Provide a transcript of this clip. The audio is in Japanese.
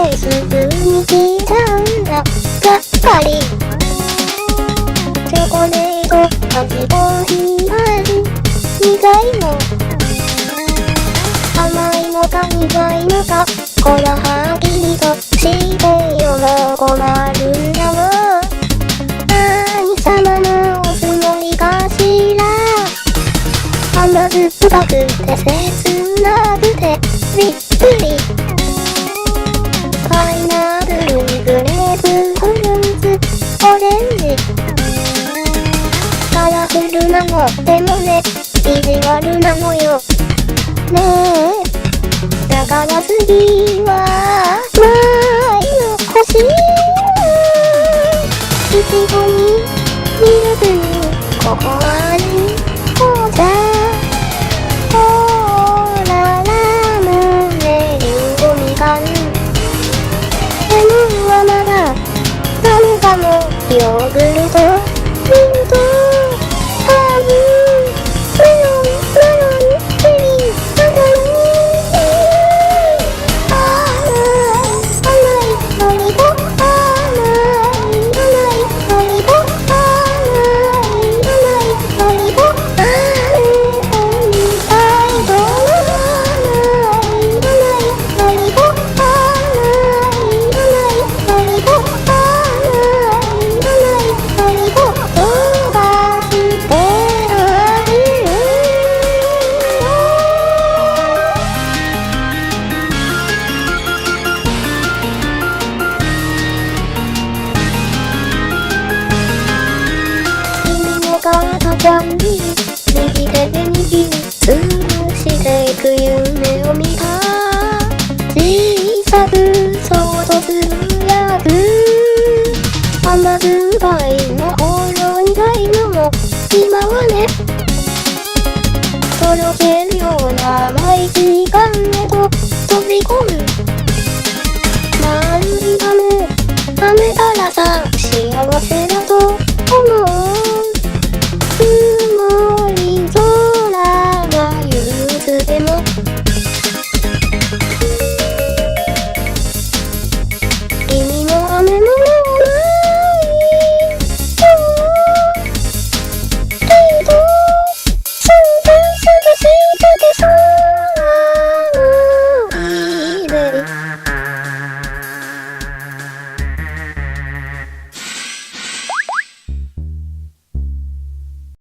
てすぐに来ちゃうんだ。やっぱりチョコレート味コーヒー味苦いの甘いのか苦いのかこらはっきりとしてよもう困るんだわ。何様のおつもりかしら。甘酸っぱくて切なくてびっくり。パイナップルにグレープフルーツオレンジカラフルなのでもね意地悪なのよねえ。だから次はないの欲しい。いちごにミルクにココアに紅茶コーララムネリンゴみかんレモンはまだダメかも。ヨーグルトミントハーブメロンチェリーマカロニ甘いロリポ甘いロリポ甘いロリポ甘いたいと甘いロリポ甘いロリポ甘いロリポ飛ばしてあげる。君の肩キャンディー右手で握りつぶしていく夢を見た。小さくそうとつぶやく甘酸っぱいのほろ苦いのも今はねとろけるような甘い時間へと飛び込む。